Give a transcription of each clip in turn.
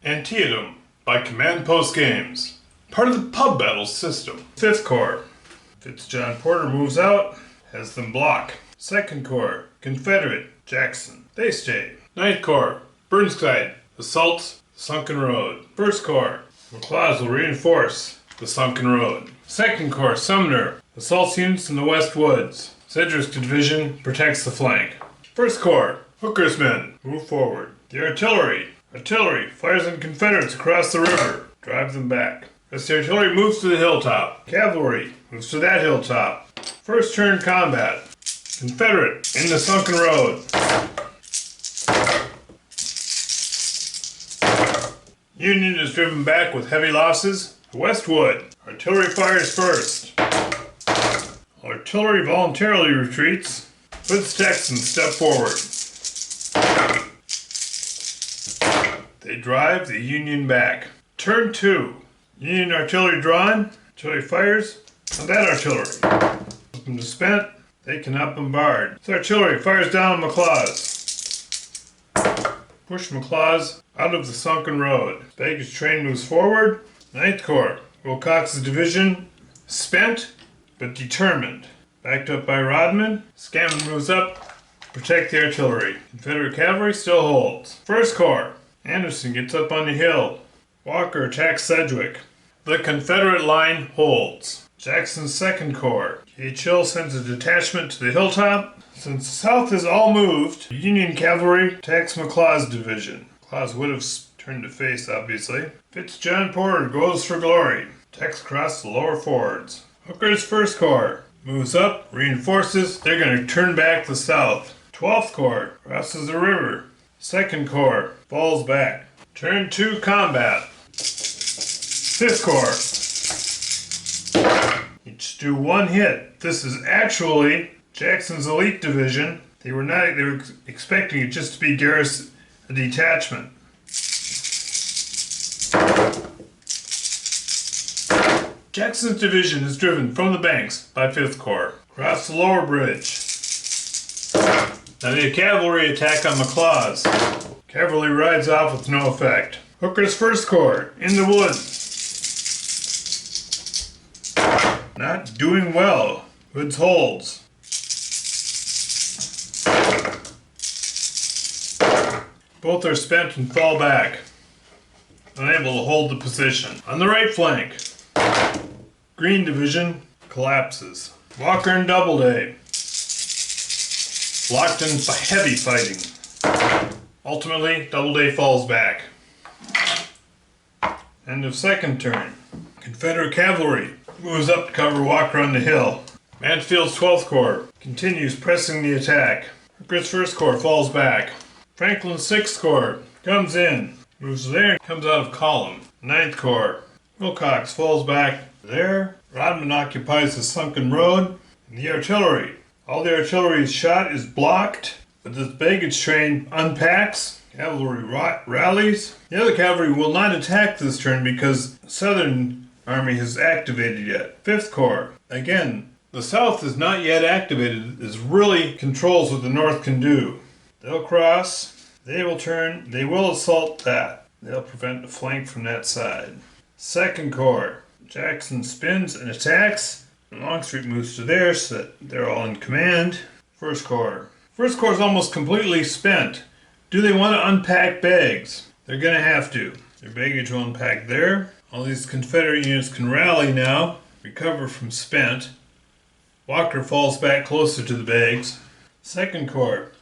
Antietam by Command Post Games, part of the pub battles system. 5th Corps, John Porter moves out, has them block. 2nd Corps, Confederate, Jackson, they stay. 9th Corps, Burnside, assaults the sunken road. 1st Corps, McLaws will reinforce the sunken road. 2nd Corps, Sumner, assaults units in the West Woods. Sedgwick's division protects the flank. 1st Corps, Hooker's men, move forward. The artillery fires on Confederates across the river, drive them back. As the artillery moves to the hilltop, cavalry moves to that hilltop. First turn combat. Confederate in the sunken road. Union is driven back with heavy losses. Westwood, artillery fires first. Artillery voluntarily retreats. Foots Texans step forward. They drive the Union back. Turn 2. Union artillery drawn. Artillery fires on that artillery. Open to spent. They cannot bombard. The artillery fires down McLaws. Push McLaws out of the sunken road. Baggage train moves forward. 9th Corps. Wilcox's division spent but determined. Backed up by Rodman. Scammon moves up to protect the artillery. Confederate cavalry still holds. 1st Corps. Anderson gets up on the hill. Walker attacks Sedgwick. The Confederate line holds. Jackson's 2nd Corps. H. Hill sends a detachment to the hilltop. Since the South has all moved, the Union cavalry attacks McLaws' division. McLaws would have turned to face, obviously. John Porter goes for glory. Attacks across the lower fords. Hooker's 1st Corps moves up, reinforces. They're going to turn back the South. 12th Corps crosses the river. 2nd Corps falls back. Turn 2 combat. 5th Corps. Each do one hit. This is actually Jackson's elite division. They were expecting it just to be Garrison, a detachment. Jackson's division is driven from the banks by 5th Corps. Cross the lower bridge. Now the cavalry attack on McLaws. Cavalry rides off with no effect. Hooker's 1st Corps in the woods. Not doing well. Woods holds. Both are spent and fall back. Unable to hold the position. On the right flank, Green division collapses. Walker and Doubleday. Locked in by heavy fighting. Ultimately, Doubleday falls back. End of 2nd turn. Confederate cavalry moves up to cover Walker on the hill. Mansfield's 12th Corps continues pressing the attack. Hooker's 1st Corps falls back. Franklin's 6th Corps comes in, moves there, and comes out of column. 9th Corps. Wilcox falls back there. Rodman occupies the sunken road. And the artillery. All the artillery's shot is blocked, but this baggage train unpacks. Cavalry rallies. The other cavalry will not attack this turn because the Southern Army has activated yet. 5th Corps. Again, the South is not yet activated. It really controls what the North can do. They'll cross. They will turn. They will assault that. They'll prevent the flank from that side. 2nd Corps. Jackson spins and attacks. Longstreet moves to there so that they're all in command. 1st Corps. 1st Corps is almost completely spent. Do they want to unpack bags? They're going to have to. Their baggage will unpack there. All these Confederate units can rally now, recover from spent. Walker falls back closer to the bags. 2nd Corps.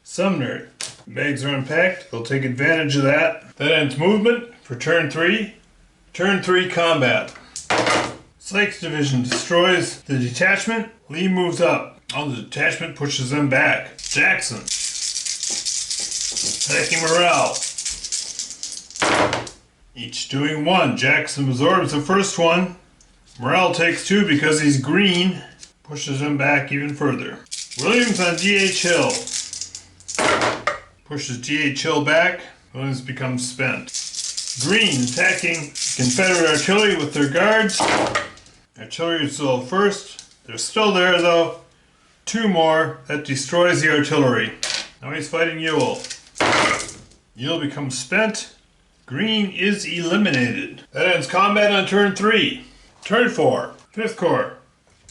Sumner. The bags are unpacked. They'll take advantage of that. That ends movement for turn 3. Turn 3 combat. Sykes' division destroys the detachment. Lee moves up. All the detachment pushes them back. Jackson. Attacking morale. Each doing 1. Jackson absorbs the first one. Morale takes 2 because he's green. Pushes him back even further. Williams on D.H. Hill. Pushes D.H. Hill back. Williams becomes spent. Green attacking Confederate artillery with their guards. Artillery is still first. They're still there though. 2 more. That destroys the artillery. Now he's fighting Ewell. Ewell becomes spent. Green is eliminated. That ends combat on turn 3. Turn 4. 5th Corps.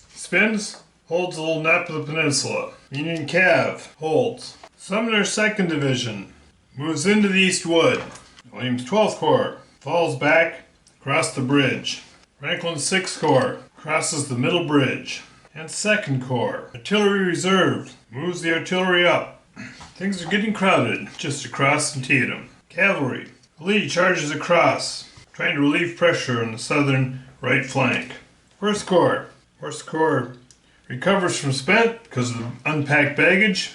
Spins. Holds the little nap of the peninsula. Union Cav. Holds. Sumner 2nd Division. Moves into the East Wood. Williams 12th Corps. Falls back. Across the bridge. Franklin 6th Corps. Crosses the middle bridge. And 2nd Corps. Artillery Reserve. Moves the artillery up. Things are getting crowded just across Antietam. Cavalry. Lee charges across, trying to relieve pressure on the southern right flank. 1st Corps. 1st Corps recovers from spent because of the unpacked baggage.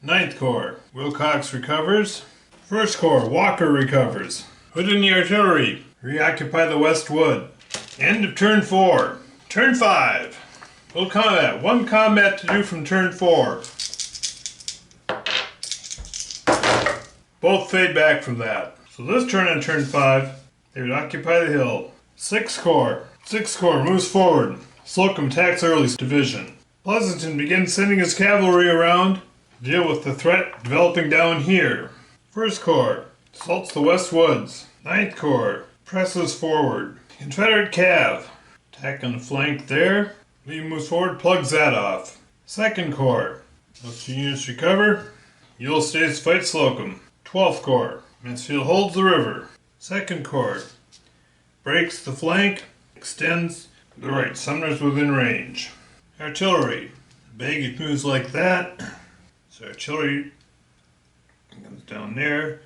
9th Corps. Wilcox recovers. 1st Corps. Walker recovers. Hood in the artillery. Reoccupy the West Wood. End of turn 4. Turn 5. Little combat. One combat to do from turn 4. Both fade back from that. So this turn on turn 5, they would occupy the hill. 6th Corps. 6th Corps moves forward. Slocum attacks Early's division. Pleasanton begins sending his cavalry around to deal with the threat developing down here. 1st Corps assaults the West Woods. 9th Corps presses forward. Confederate Cav attack on the flank there. Lee moves forward, plugs that off. 2nd Corps. Those 2 units recover. Ewell stays to fight Slocum. 12th Corps. Mansfield holds the river. 2nd Corps breaks the flank, extends to the right. Sumner's within range. Artillery. Baggage moves like that. So artillery comes down there.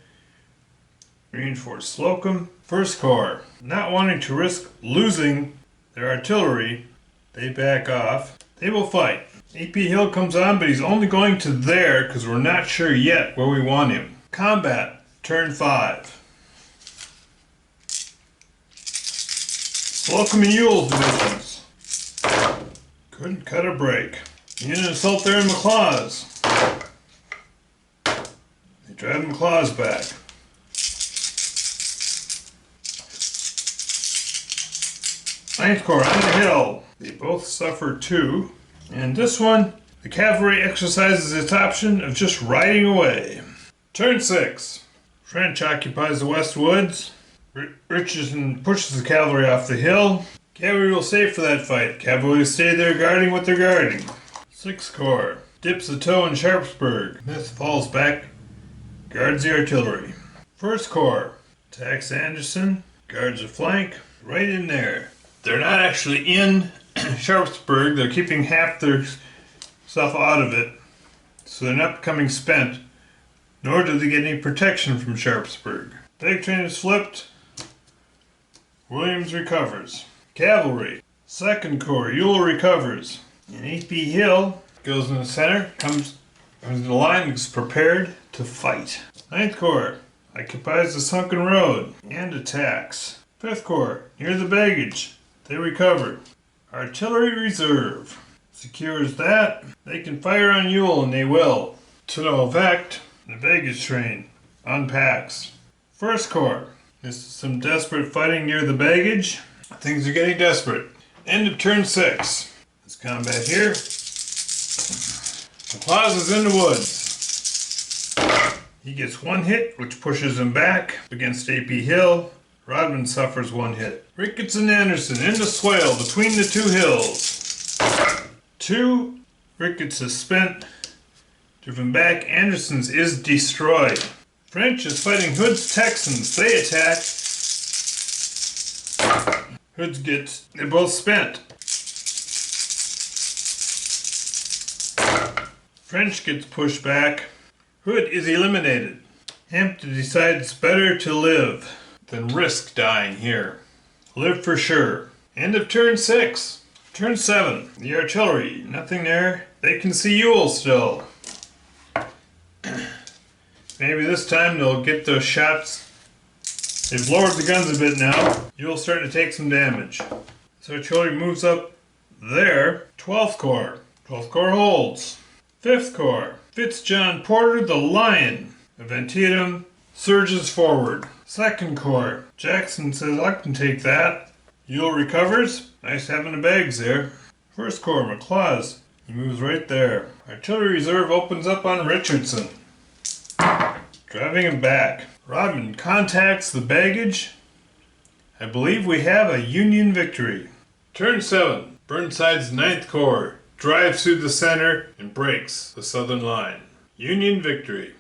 Reinforce Slocum. 1st Corps, not wanting to risk losing their artillery, they back off. They will fight. A.P. Hill comes on, but he's only going to there because we're not sure yet where we want him. Combat, turn 5. Slocum and Ewell's divisions. Couldn't cut a break. Union assault there in McLaws. They drive McLaws back. Ninth Corps on the hill. They both suffer 2. And this one, the cavalry exercises its option of just riding away. Turn 6. French occupies the West Woods. Richardson pushes the cavalry off the hill. Cavalry will stay for that fight. Cavalry will stay there guarding what they're guarding. 6th Corps dips a toe in Sharpsburg. Smith falls back, guards the artillery. 1st Corps attacks Anderson, guards the flank, right in there. They're not actually in Sharpsburg. They're keeping half their stuff out of it, so they're not becoming spent, nor do they get any protection from Sharpsburg. Big train is flipped. Williams recovers. Cavalry. 2nd Corps. Ewell recovers. And A.P. Hill goes in the center, comes in the line, is prepared to fight. 9th Corps occupies the sunken road and attacks. 5th Corps near the baggage. They recover. Artillery reserve secures that. They can fire on Ewell, and they will. To no effect. The baggage train unpacks. 1st Corps. This is some desperate fighting near the baggage. Things are getting desperate. End of turn 6. This combat here. McLaws is in the woods. He gets 1 hit, which pushes him back against A.P. Hill. Rodman suffers 1 hit. Ricketts and Anderson in the swale between the 2 hills. 2. Ricketts is spent. Driven back. Anderson's is destroyed. French is fighting Hood's Texans. They attack. They're both spent. French gets pushed back. Hood is eliminated. Hampton decides it's better to live than risk dying here. Live for sure. End of turn 6. Turn 7. The artillery. Nothing there. They can see Ewell still. Maybe this time they'll get those shots. They've lowered the guns a bit now. Ewell's starting to take some damage. So artillery moves up there. 12th Corps. 12th Corps holds. 5th Corps. Fitzjohn Porter, the Lion of Antietam, surges forward. 2nd Corps. Jackson says, I can take that. Ewell recovers. Nice having the bags there. 1st Corps. McLaws. He moves right there. Artillery reserve opens up on Richardson. Driving him back. Rodman contacts the baggage. I believe we have a Union victory. Turn 7. Burnside's Ninth Corps drives through the center and breaks the Southern line. Union victory.